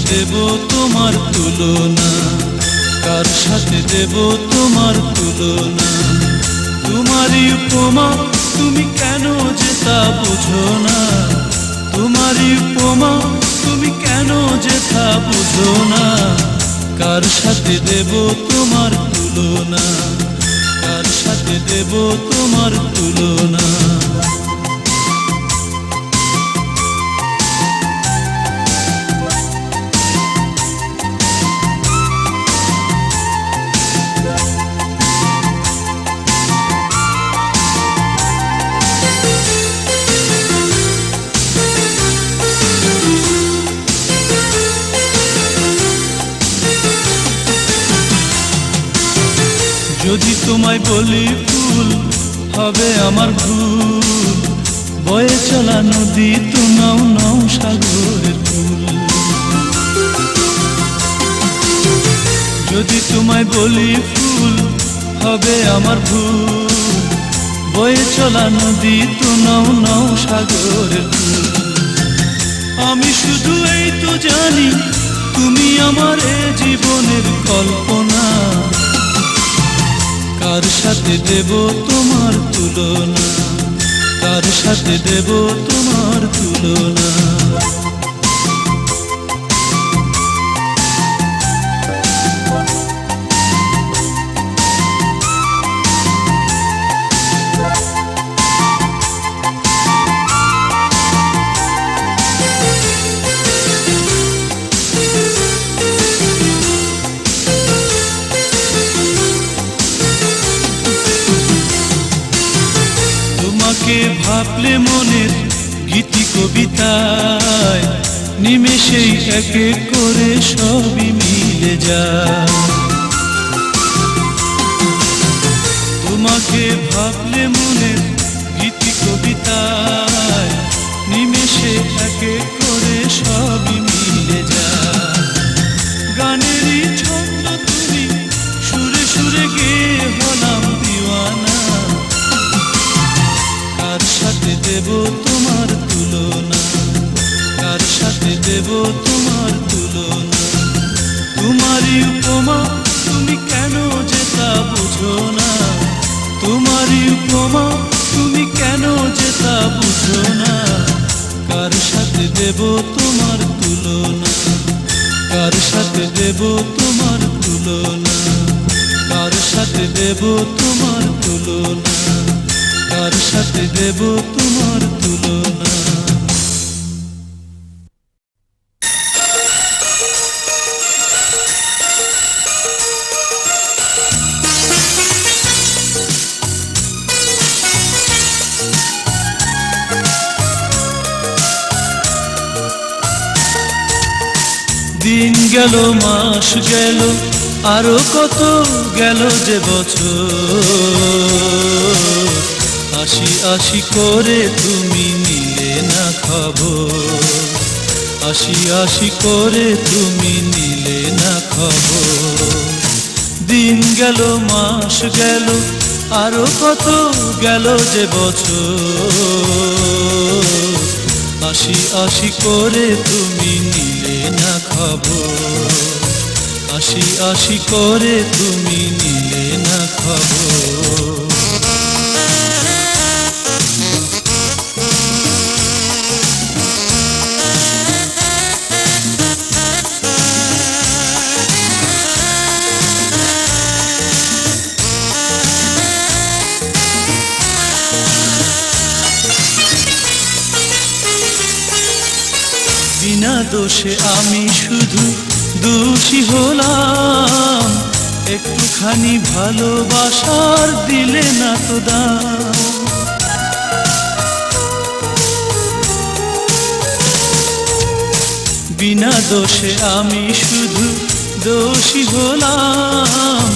দেব তোমার তুলনা, কার সাথে দেব তোমার তুলনা। তোমারই উপমা তুমি কেন যে তা বুঝো না, তোমারই উপমা তুমি কেন যে তা বুঝো না। কার সাথে দেব তোমার তুলনা, কার সাথে দেব তোমার তুলনা। যদি তোমায় বলি ফুল হবে আমার ভুল, বয়ে চলা নদী তো নাও নাও সাগরের ফুল। যদি তোমায় বলি ফুল হবে আমার ভুল, বয়ে চলা নদী তো নাও নাও সাগরের ফুল। আমি শুধু এই তো জানি তুমি আমার এ জীবনের কল্পনা। কার সাথে দেব তোমার তুলনা, কার সাথে দেব তোমার তুলনা। তোমাকে ভাবলে মনের গীতি কবিতায় নিমেষেই এক এক করে সবই মিলে যায়। তোমাকে ভাবলে মনের গীতি কবিতায় নিমেষে এক এক করে সবই মিলে যায়। গানেরই ছন্দ তুমি সুরে সুরে গেয়ে হলাম দিওয়ানা। কার সাথে দেব তোমার তুলনা, কার সাথে দেব তোমার তুলনা। তোমারই উপমা তুমি কেন যে তা বুঝো না, তোমারই উপমা তুমি কেন যে তা বুঝো না। কার সাথে দেব তোমার তুলনা, কার সাথে দেব তোমার তুলনা, কার সাথে দেব তোমার তুলনা, কার সাথে দেব তোমার তুলনা। দিন গেল মাস গেল আরো কত গেল যে বছর, আশি আশি করে তুমি নিলে না খবর, আশি আশি করে তুমি নিলে না খবর। দিন গেল মাস গেল আরো কত গেল যে বছর, আশি আশি করে তুমি নিলে না খবর, আশি আশি করে তুমি নিলে না খবর। বিনা দোষে আমি শুধু দোষী হলাম, একটুখানি ভালোবাসার দিলে না তো দাম। বিনা দোষে আমি শুধু দোষী হলাম,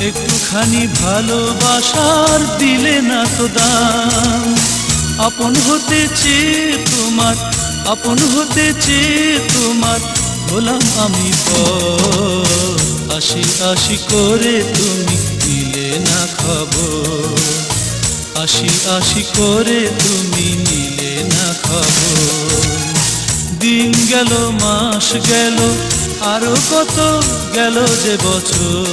একটুখানি ভালোবাসার দিলে না তো দাম। আপন হতে চেয়ে তোমার, আপন হতে চেয়ে তোমার হলাম আমি পর, আশি আশি করে তুমি নিলে না খবর, আশি আশি করে তুমি নিলে না খবর। দিন গেল মাস গেল আরো কত গেল যে বছর,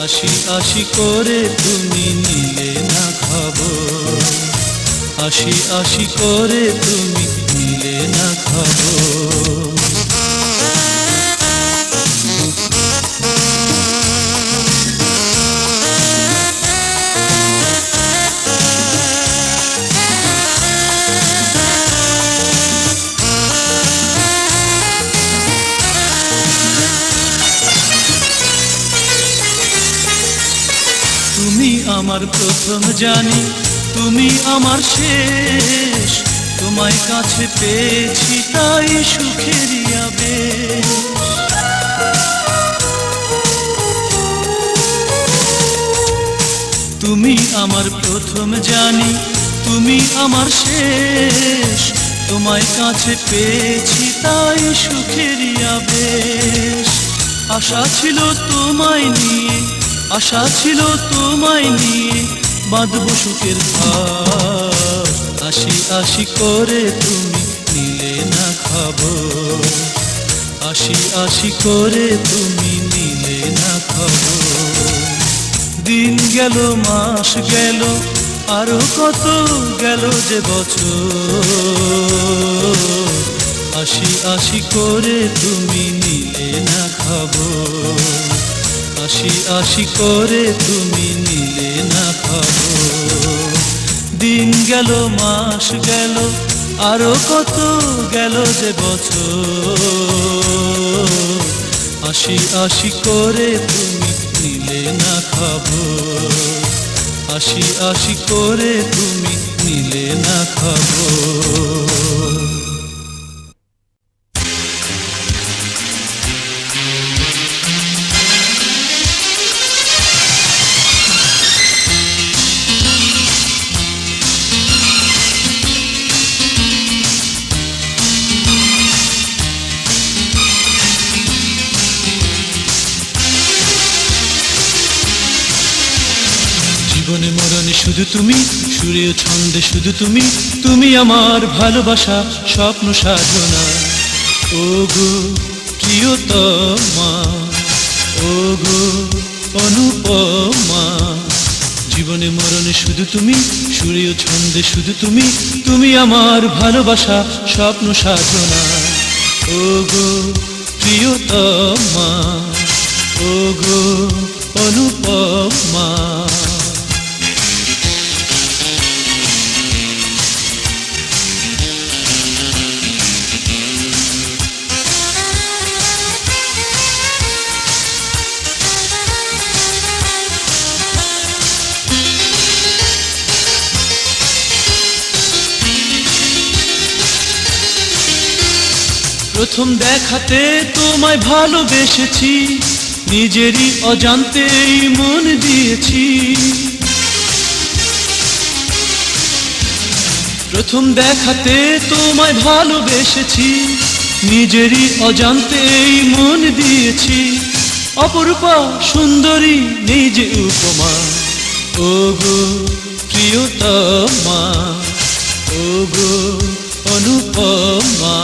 আশি আশি করে তুমি নিলে না খবর, আশি আশি করে তুমি নিলে না খবর। তুমি আমার প্রথম জানি, তুমি আমার শেষ, তোমায় কাছে পেয়েছি তাই সুখেরই আবেশ। তুমি আমার প্রথম জানি, তুমি আমার শেষ, তোমায় কাছে পেয়েছি তাই সুখেরই আবেশ। আশা ছিল তোমায় নিয়ে, আশা ছিল তোমায় নিয়ে বাঁধব সুখের ঘর, আশি আশি করে তুমি নিলে না খবর, আশি আশি করে তুমি নিলে না খবর। দিন গেল মাস গেল আরো কত গেল যে বছর, আশি আশি করে তুমি নিলে না খবর, আশি আশি করে তুমি নিলে না খবর। দিন গেল মাস গেল আরো কত গেল যে বছর, আশি আশি করে তুমি নিলে না খবর, আশি আশি করে তুমি নিলে না খবর। জীবনে মরণে শুধু তুমি, সুরে ও ছন্দে শুধু তুমি, তুমি আমার ভালোবাসা স্বপ্ন সাধনা। ওগো প্রিয়তমা, ওগো অনুপমা, জীবনে মরণে শুধু তুমি, সুরে ও ছন্দে শুধু তুমি, তুমি আমার ভালোবাসা স্বপ্ন সাধনা। ওগো প্রিয়তমা, ওগো অনুপমা। প্রথম দেখাতে তোমায় ভালোবেসেছি, নিজেরই অজান্তেই মন দিয়েছি। প্রথম দেখাতে তোমায় ভালোবেসেছি, নিজেরই অজান্তেই মন দিয়েছি। অপরূপা সুন্দরী নেই যে উপমা, ওগো প্রিয়তমা, ওগো অনুপমা।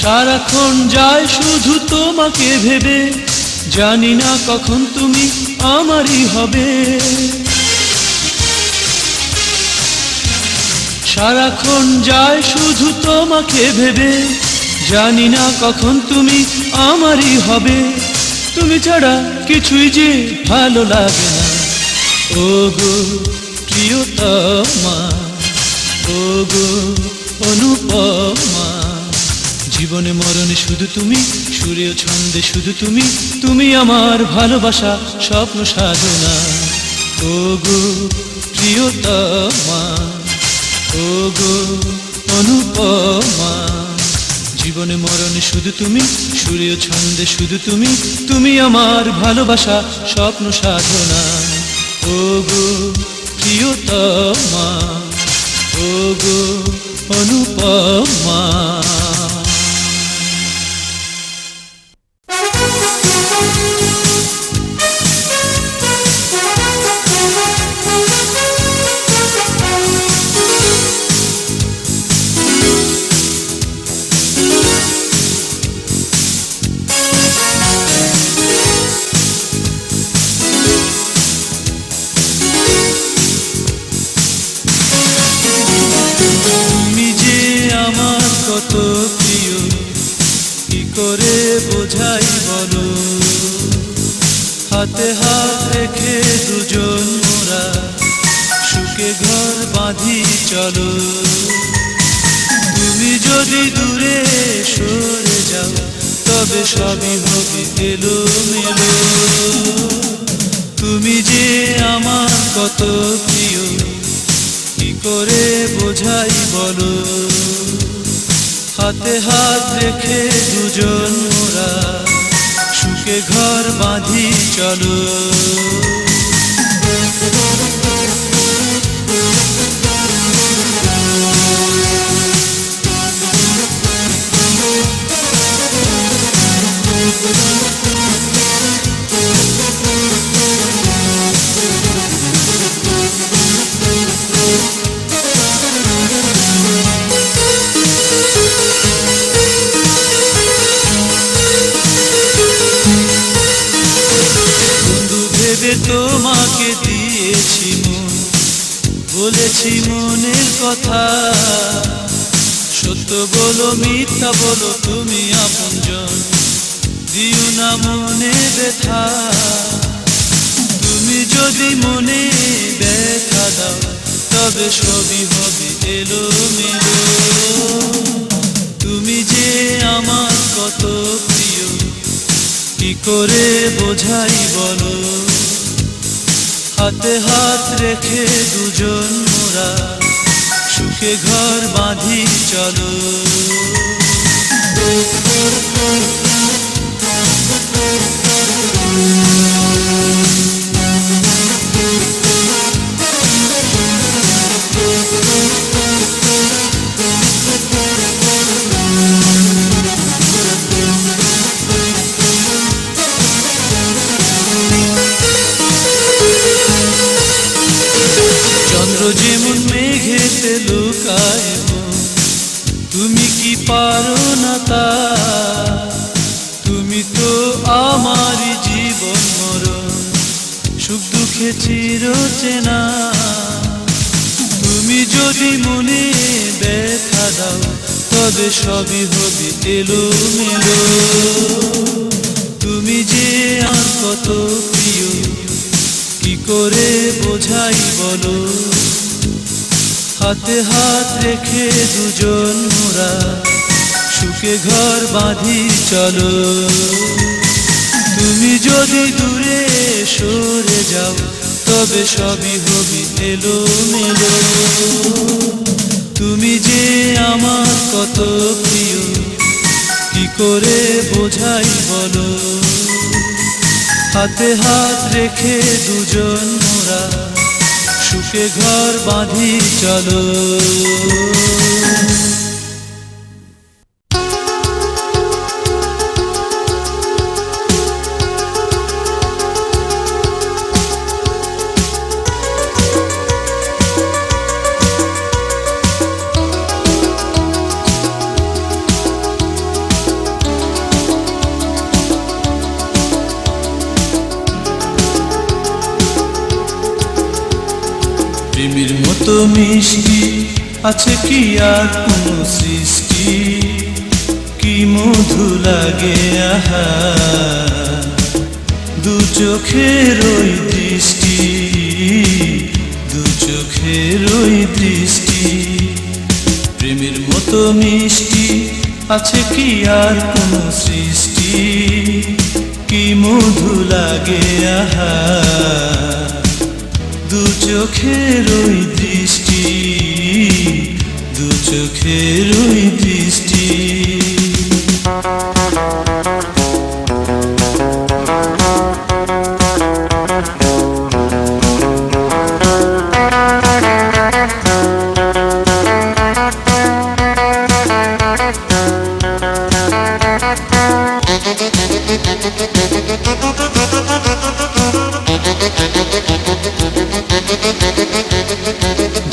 সারাক্ষণ যায় শুধু তোমাকে ভেবে, জানি না কখন তুমি আমারই হবে। সারাক্ষণ যায় শুধু তোমাকে ভেবে, জানি না কখন তুমি আমারই হবে। তুমি ছাড়া কিছুই যে ভালো লাগে না, ওগো প্রিয়তমা, ওগো অনুপমা। জীবনে মরণে শুধু তুমি, সুরে ও ছন্দে শুধু তুমি, তুমি আমার ভালোবাসা স্বপ্ন সাধনা। ওগো প্রিয়তমা, ওগো অনুপমা। জীবনে মরণে শুধু তুমি, সুরে ও ছন্দে শুধু তুমি, তুমি আমার ভালোবাসা স্বপ্ন সাধনা। ও গো প্রিয়তমা, ও গো অনুপমা। কত প্রিয় কি করে বোঝাই বলো, হাতে হাত রেখে দুজন মোরা সুখে ঘর বাঁধি চলো। তুমি যদি দূরে সরে যাও তবে সবই হবে এলোমেলো। তুমি যে আমার কত প্রিয় কি করে বোঝাই বলো, হাতে হাত রেখে দুজন মোরা সুখে ঘর বাঁধি চলো। তোমাকে দিয়েছি মন, বলেছি মনের কথা, সত্য বলো মিথ্যা বলো তুমি আপনজন, দিও না মনে ব্যথা। তুমি যদি মনে ব্যথা দাও তবে সবই হবে এলোমেলো। তুমি যে আমার কত প্রিয় কি করে বোঝাই বলো, হাতে হাত রেখে দুজন মোরা সুখে ঘর বাঁধি চলো। চন্দ্র যেমন মেঘেতে লুকায়, তুমি কি পারো না তা? তুমি তো আমার জীবন মরণ, সুখ দুঃখে চিরচেনা। তুমি যদি মনে ব্যথা দাও তবে সবই হবে এলোমেলো। তুমি যে আর কত প্রিয় কি করে বোঝাই বলো, হাতে হাত রেখে দুজন মোরা সুখে ঘর বাঁধি চলো। তুমি যদি দূরে সরে যাও তবে সবই হবে এলোমেলো। তুমি যে আমার কত প্রিয় কি করে বোঝাই বলো, হাতে হাত রেখে দুজন মোরা সুখে ঘর বাঁধি চলো। প্রেমের মতো মিষ্টি আছে কি আর কোনো সৃষ্টি, কি মধু লাগে আহা দু চোখের ওই দৃষ্টি, দু চোখের ওই দৃষ্টি। প্রেমের মতো মিষ্টি আছে কি আর কোনো সৃষ্টি, কি মধু লাগে আহা দু চোখের ওই দৃষ্টি, দু চোখের ওই দৃষ্টি।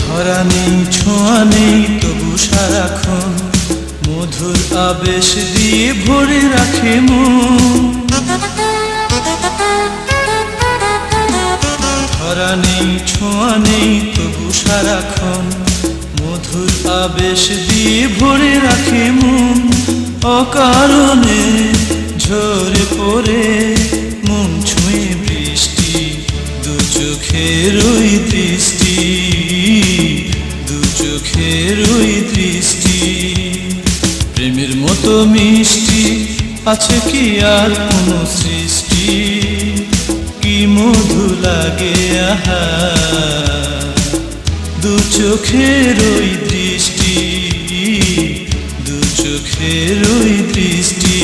ধরা নেই ছোঁয়া নেই তবু সারাক্ষণ মধুর আবেশ দিয়ে ভরে রাখে মন। ধরা নেই ছোঁয়া নেই তবু সারাক্ষণ মধুর আবেশ দিয়ে ভরে রাখে মন। অকারণে ঝরে পড়ে মন ছুঁয়ে বৃষ্টি, দু চোখের ওই দৃষ্টি, দু চোখের ওই দৃষ্টি। প্রেমের মতো মিষ্টি আছে কি আর কোনো সৃষ্টি, কি মধু লাগে আহা দু চোখের ওই দৃষ্টি, দু চোখের ওই দৃষ্টি।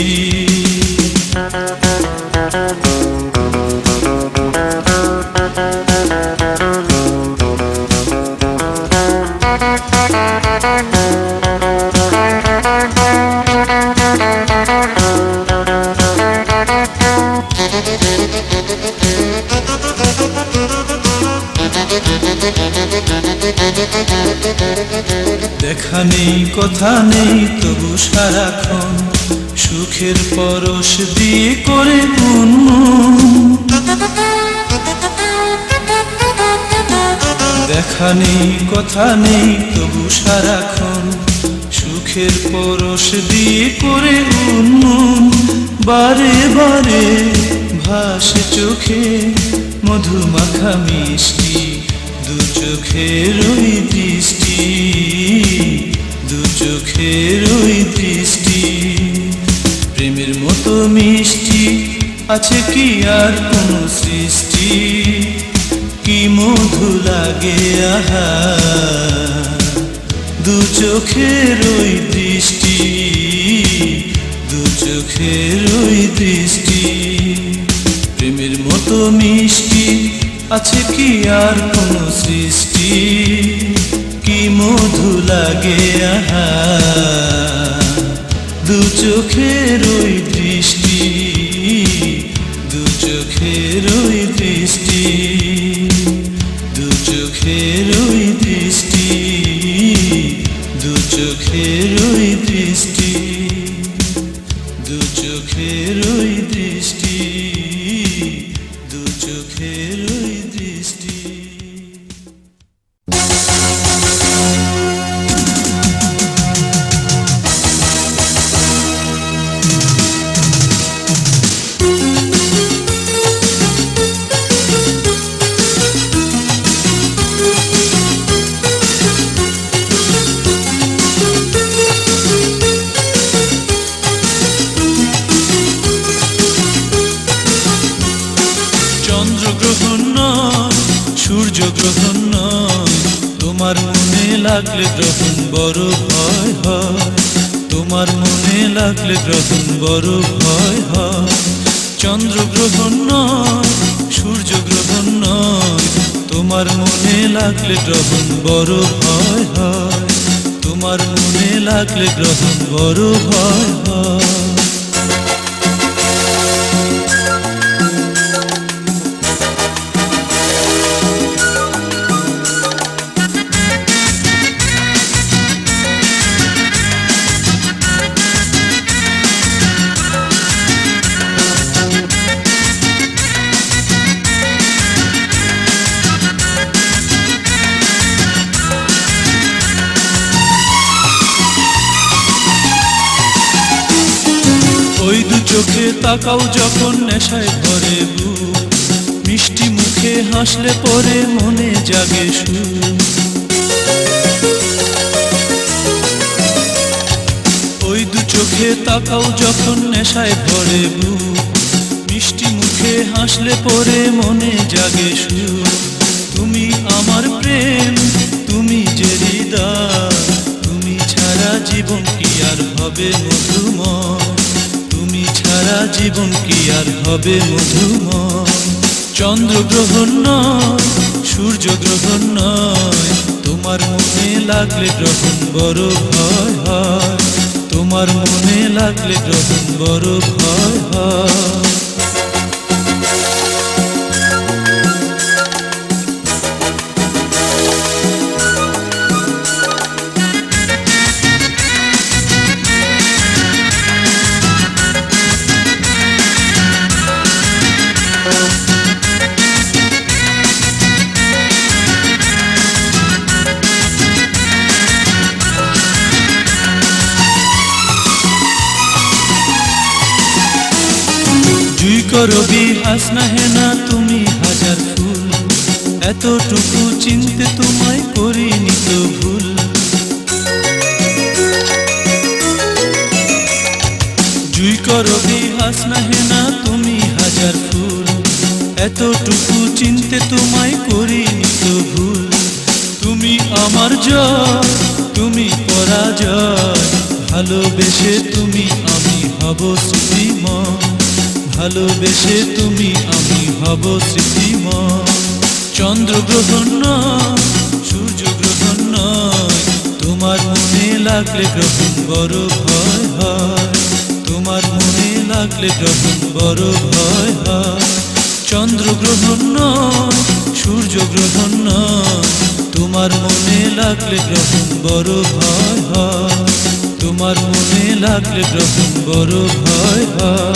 দেখা নেই কথা নেই তবু সারাক্ষণ সুখের পরশ দিয়ে করে গুনগুন। দেখা নেই কথা নেই তবু সারাক্ষণ সুখের পরশ দিয়ে করে গুনগুন। বারে বারে ভাসে চোখে মধু মাখা মিষ্টি, দু চোখের ওই দৃষ্টি, দু চোখের ওই দৃষ্টি। প্রেমের মতো মিষ্টি আছে কি আর কোনো সৃষ্টি, কি মধু লাগে আহা দু চোখের ওই দৃষ্টি, দু চোখের ওই দৃষ্টি। প্রেমের মতো মিষ্টি আছে কি আর কোনো সৃষ্টি, কি মধু লাগে আহা দু চোখের ওই দৃষ্টি, দু চোখের ওই দৃষ্টি, দু চোখের ওই দৃষ্টি, দু চোখের ওই দৃষ্টি, দু চোখের ওই দৃষ্টি, দু চোখের ওই দৃষ্টি। চন্দ্রগ্রহণ নয় সূর্যগ্রহণ নয়, তোমার মনে লাগলে গ্রহণ বড় ভয় হয়, তোমার মনে লাগলে গ্রহণ বড় ভয় হয়। চন্দ্রগ্রহণ নয় সূর্যগ্রহণ নয়, তোমার মনে লাগলে গ্রহণ বড় ভয় হয়, তোমার মনে লাগলে গ্রহণ বড় ভয় হয়। ওই দু চোখে তাকাও যখন নেশায় ভরে বুক, মিষ্টি মুখে হাসলে পরে মনে জাগে সুখ। ওই দু চোখে তাকাও যখন নেশায় ভরে বুক, মিষ্টি মুখে হাসলে পরে মনে জাগে সুখ। তুমি আমার প্রেম, তুমি যে হৃদয়, তুমি ছাড়া জীবন কি আর হবে মধুময়, তুমি ছাড়া জীবন কি আর হবে মধুময়। চন্দ্রগ্রহণ নয় সূর্যগ্রহণ নয়, তোমার মনে লাগলে গ্রহণ বড় ভয় হয়, তোমার মনে লাগলে গ্রহণ বড় ভয় হয়। করো বিহাস না হেনা তুমি হাজার ফুল, এতটুকু চিনতে তোমায় করিনি তো ভুল। জুই করো বিহাস না হেনা তুমি হাজার ফুল, এতটুকু চিনতে তোমায় করিনি তো ভুল। তুমি আমার জয়, তুমি পরাজয়, ভালোবেসে তুমি আমি হব স্মৃতিময়, ভালোবেসে তুমি আমি হব স্মৃতিময়। চন্দ্রগ্রহণ নয়, সূর্যগ্রহণ নয়, তোমার মনে লাগলে গ্রহণ বড় ভয় হয়, তোমার মনে লাগলে গ্রহণ বড় ভয় হয়। চন্দ্রগ্রহণ নয়, সূর্যগ্রহণ নয়, তোমার মনে লাগলে গ্রহণ বড় ভয় হয়, তোমার মনে লাগলে গ্রহণ বড় ভয় হয়।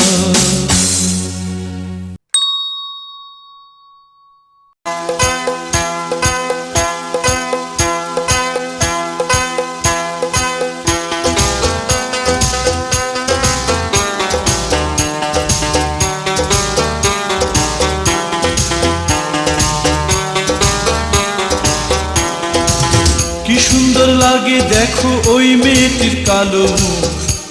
কি সুন্দর লাগে দেখো ওই মেয়েটির কালো মুখ,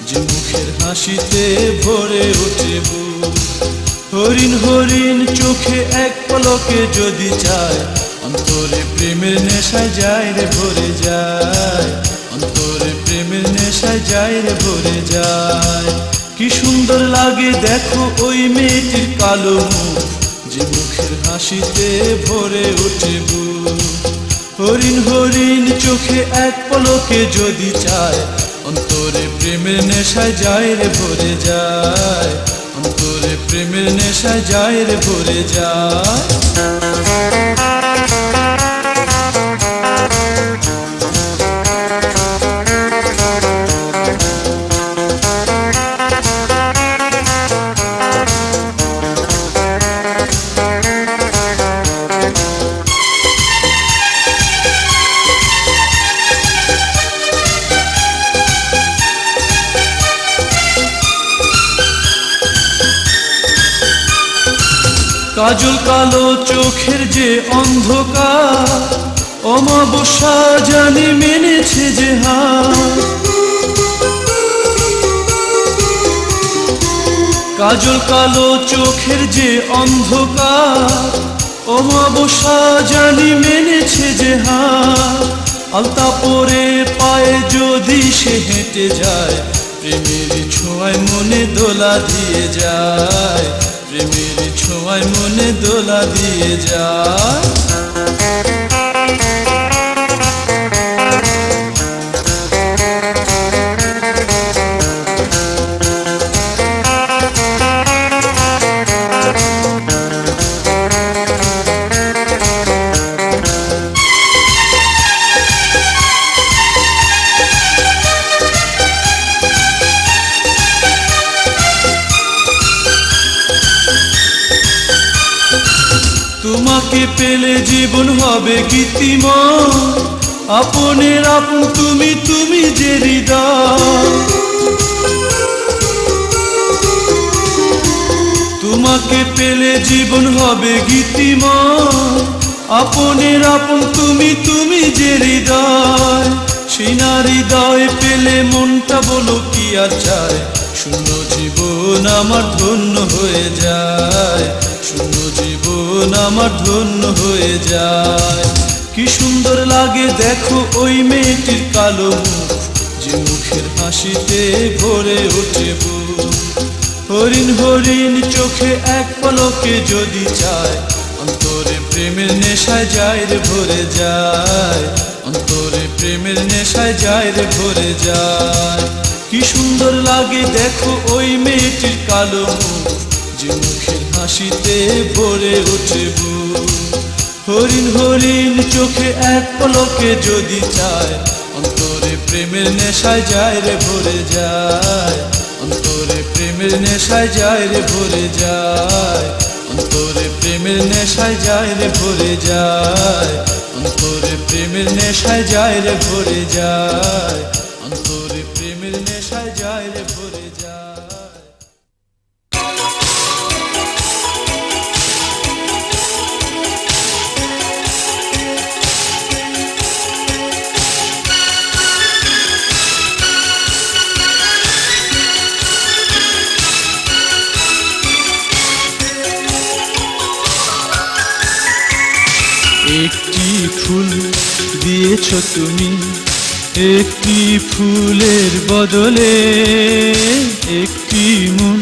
যে মুখের হাসিতে ভরে ওঠে বুক। হরিণ হরিণ চোখে এক পলকে যদি চায়, অন্তরে প্রেমের নেশায় যায় রে ভরে যায়, অন্তরে প্রেমের নেশায় যায় রে ভরে যায়। কি সুন্দর লাগে দেখো ওই মেয়েটির কালো মুখ, যে মুখের হাসিতে ভরে ওঠে বুক। হরিণ হরিণ চোখে এক পলকে যদি চায়, অন্তরে প্রেমের নেশায় যায় রে ভরে যায়, অন্তরে প্রেমের নেশায় যায় রে ভরে যায়। কাজল কালো চোখের যে অন্ধকার, অমাবস্যা জানি মেনেছে যে হার। কাজল কালো চোখের যে অন্ধকার, অমাবস্যা জানি মেনেছে যে হার। আলতা পরে পায়ে যদি সে হেঁটে যায়, প্রেমের ছোঁয়ায় মনে দোলা দিয়ে যায়, প্রেমের ছোঁয়ায় মনে দোলা দিয়ে যায়। তোমাকে পেলে জীবন হবে গীতিময়, আপনের আপন তুমি, তুমি যে হৃদয়। তোমাকে পেলে জীবন হবে গীতিময়, আপনের আপন তুমি, তুমি যে হৃদয়। সেই না হৃদয় পেলে মনটা বলো কি আর চায়, শূন্য জীবন আমার ধন্য হয়ে যায়, শূন্য জীবন আমার ধন্য হয়ে যায়। কি সুন্দর লাগে দেখো ওই মেয়েটির কালো মুখ, যে মুখের হাসিতে ভরে ওঠে বুক। হরিণ হরিণ চোখে এক পলকে যদি চায়, অন্তরে প্রেমের নেশায় যায় রে ভরে যায়, অন্তরে প্রেমের নেশায় যায় রে ভরে যায়। কি সুন্দর লাগে দেখো ওই মেয়েটির কালো মুখ, যে মুখের হাসিতে ভরে ওঠে বুক। হরিণ হরিণ চোখে এক পলকে যদি চায়, অন্তরে প্রেমের নেশায় যায় রে ভরে যায়, অন্তরে প্রেমের নেশায় যায় রে ভরে যায়, অন্তরে প্রেমের নেশায় যায় রে ভরে যায়, অন্তরে প্রেমের নেশায় যায় রে ভরে যায়, অন্তরে প্রেমের নেশায় যায় রে ভরে যায়। একটি ফুল দিয়েছ তুমি, একটি ফুলের বদলে একটি মন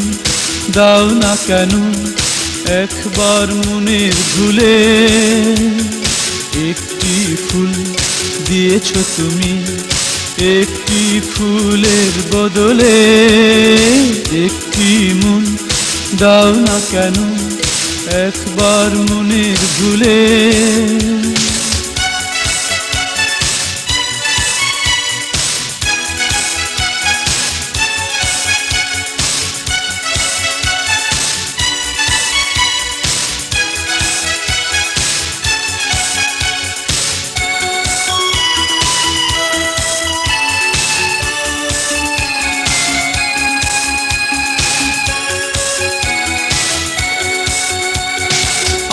দাও না কেন একবার মনের ভুলে। একটি ফুল দিয়েছ তুমি, একটি ফুলের বদলে একটি মন দাও না কেন একবার মনের ভুলে।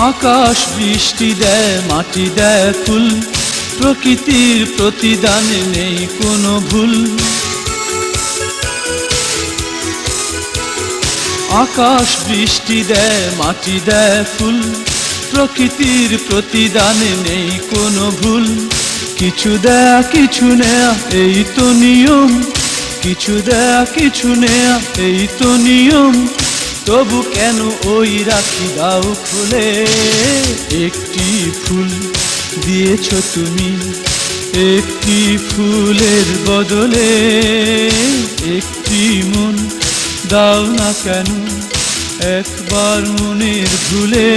আকাশ বৃষ্টি দেয়, মাটি দেয় ফুল, প্রকৃতির প্রতিদানে নেই কোনো ভুল। আকাশ বৃষ্টি দেয়, মাটি দেয় ফুল, প্রকৃতির প্রতিদানে নেই কোনো ভুল। কিছু দেয়া কিছু নেয়া এই তো নিয়ম, কিছু দেয়া কিছু নেয়া এই তো নিয়ম। তবু কেন ওই রাখি দাও খুলে। একটি ফুল দিয়েছ তুমি, একটি ফুলের বদলে একটি মন দাও না কেন একবার মনের ভুলে।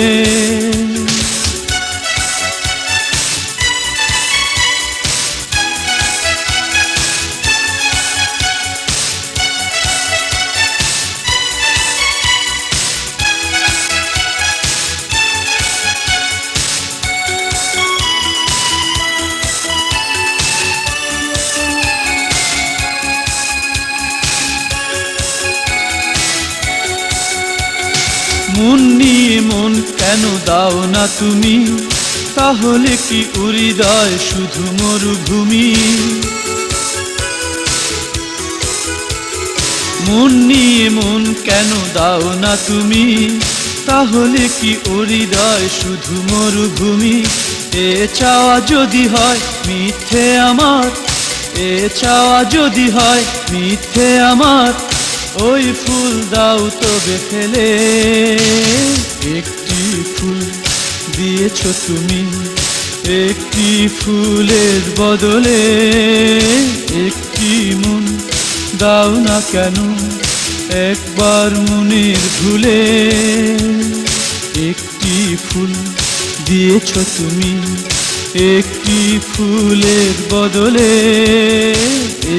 মন নিয়ে মন কেন দাও না তুমি, তাহলে কি হৃদয় শুধু মরুভূমি। মন নিয়ে মন কেন দাও না তুমি, তাহলে কি হৃদয় শুধু মরুভূমি। এ চাওয়া যদি হয় মিথ্যে আমার, এ চাওয়া যদি হয় মিথ্যে আমার, ওই ফুল দাও তবে ফেলে। একটি ফুল দিয়েছ তুমি, একটি ফুলের বদলে একটি মন দাও না কেন একবার মনের ভুলে। একটি ফুল দিয়েছ তুমি, একটি ফুলের বদলে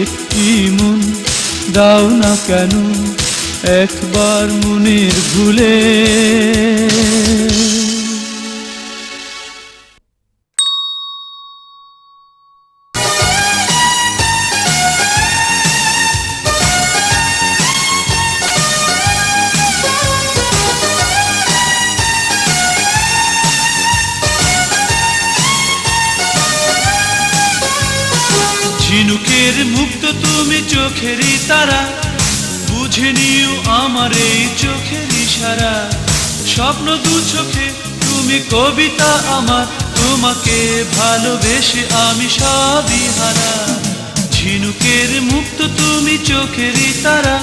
একটি মন দাও না কেন একবার মনের ভুলে। ঝিনুকের মুক্ত তুমি চোখেরই তারা, বুঝে নিও আমার এই চোখের ইশারা। স্বপ্ন দু চোখে তুমি কবিতা আমার, তোমাকে ভালোবেসে আমি সবই হারা। ঝিনুকের মুক্ত তুমি চোখেরই তারা,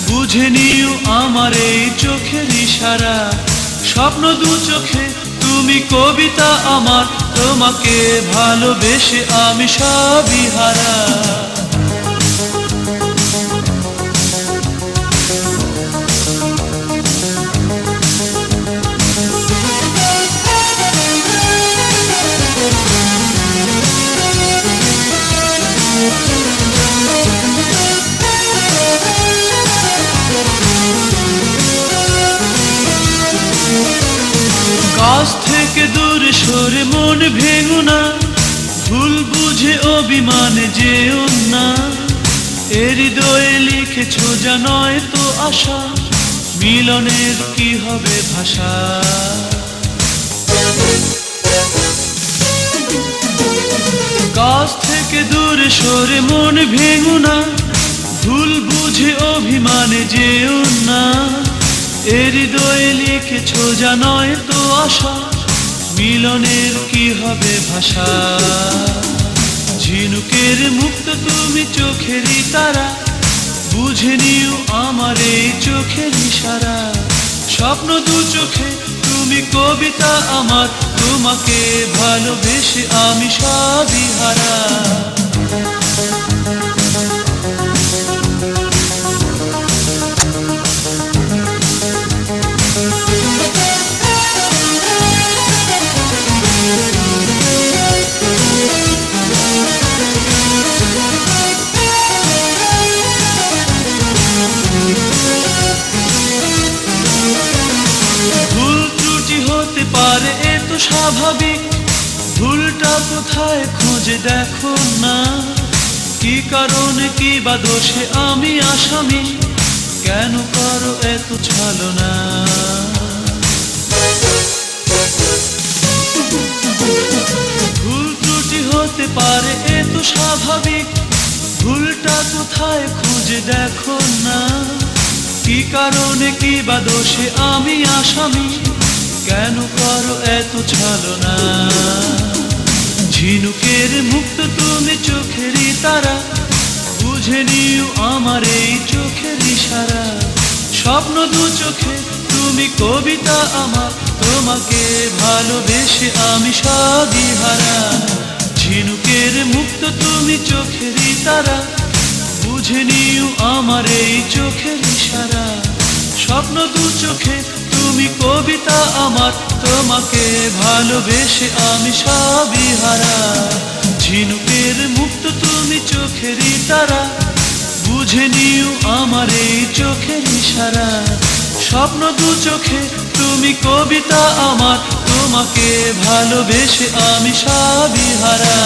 বুঝে নিও আমার এই চোখের ইশারা। স্বপ্ন দু চোখে তুমি কবিতা আমার, তোমাকে ভালোবেসে আমি সবই হারা। কাছ থেকে দূরে সরে মন ভেঙো না, ভুল বুঝে অভিমানে যেও না। হৃদয়ে লিখেছ যা নয় তো আশা, মিলনের কি হবে ভাষা। কাছ থেকে দূরে সরে মন ভেঙো না, ভুল বুঝে অভিমানে যেও না। হৃদয়ে লিখেছ যা নয় তো আশা, মিলনের কি হবে ভাষা, ঝিনুকের মুক্ত তুমি চোখেরই তারা, বুঝে নিও আমার এই চোখের ইশারা। স্বপ্ন দু চোখে তুমি কবিতা আমার, তোমাকে ভালোবেসে আমি সবই হারা। পারে এ তো স্বাভাবিক, ভুলটা কোথায় খুঁজে দেখো না। কি কারণে কি বা দোষে আমি আসামি, কেন করো এত ছলনা। ভুল ত্রুটি হতে পারে এ তো স্বাভাবিক, ভুলটা কোথায় খুঁজে দেখো না। কি কারণে কি বা দোষে আমি আসামি, কেন করো এত ছলনা। ঝিনুকের মুক্ত তুমি চোখেরই তারা, বুঝে নিও আমার এই চোখের ইশারা। স্বপ্ন দু চোখে তুমি কবিতা আমার, তোমাকে ভালোবেসে আমি সবই হারা। ঝিনুকের মুক্ত তুমি চোখেরই তারা, বুঝে নিও আমার এই চোখের ইশারা। স্বপ্ন দু চোখে তুমি কবিতা আমার, তোমাকে ভালোবেসে আমি সবই হারা। ঝিনুকের মুক্ত তুমি চোখেরই তারা, বুঝে নিও আমার এই চোখের ইশারা। স্বপ্ন দু চোখে তুমি কবিতা আমার, তোমাকে ভালোবেসে আমি সবই হারা।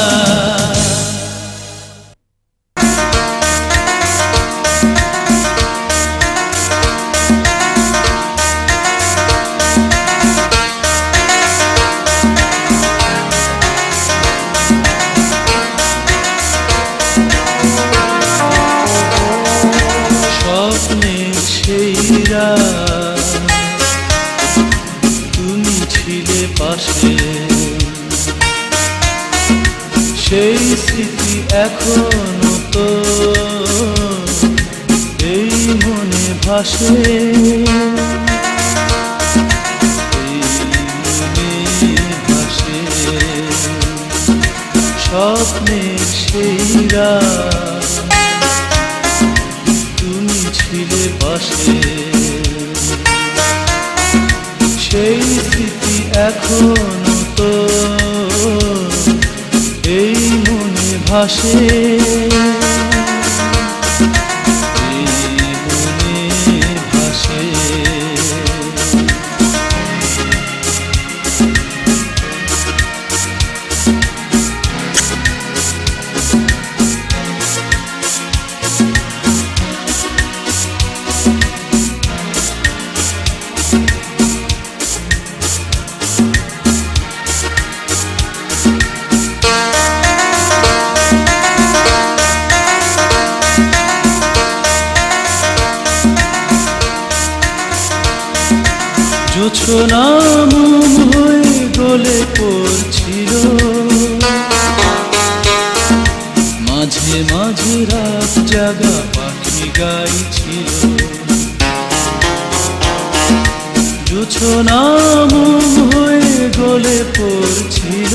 তুমি ছিলে পাশে, সেই স্মৃতি এখনো তো এই মনে ভাসে। স্বপ্নের সেই রাত তুমি ছিলে পাশে, সেই স্মৃতি এখনো তো এই মনে ভাসে। এই মনে ভাসে। জোছনা মুম হয়ে গলে পড়ছিল, মাঝে মাঝে রাত জাগা পাখি গাইছিল। জোছনা মুম হয়ে গলে পড়ছিল,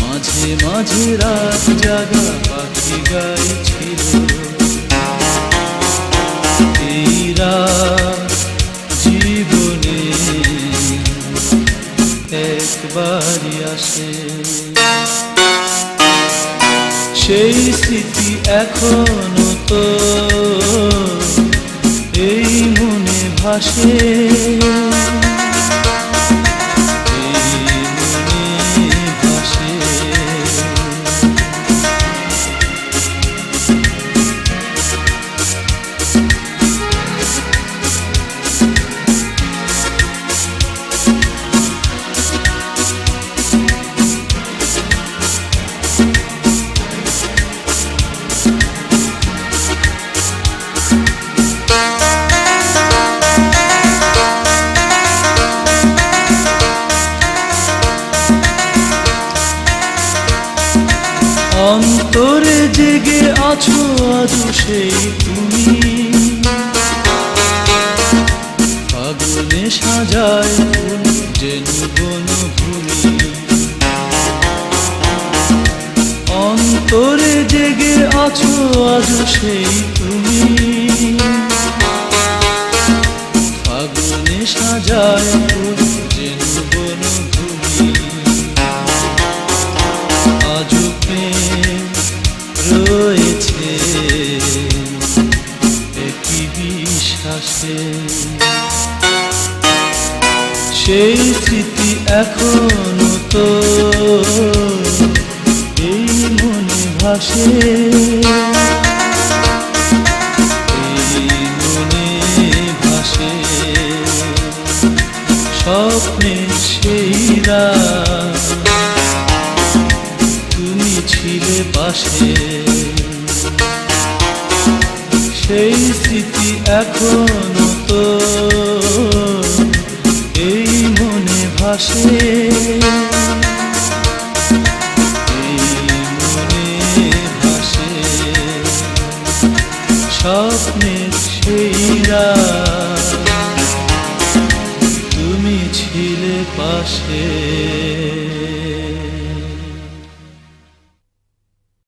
মাঝে মাঝে রাত জাগা পাখি গাইছিল। জীবনে একবারই আসে, সেই স্মৃতি এখনো তো এই মনে ভাসে। জেগে আছো আজও সেই তুমি, ফাগুনে সাজায় ফুল যেন বনভূমি। অন্তরে জেগে আছো আজও সেই তুমি, ফাগুনে সাজায় ফুল যেন বনভূমি। আজও প্রেম রয়েছে একই বিশ্বাসে, সেই স্মৃতি এখনো তো এই মনে ভাসে, এই মনে ভাসে। স্বপ্নের সেই রাত তুমি ছিলে পাশে, সেই স্মৃতি এখনো তো এই মনে ভাসে, এই মনে ভাসে। স্বপ্নের সেই রাত তুমি ছিলে পাশে।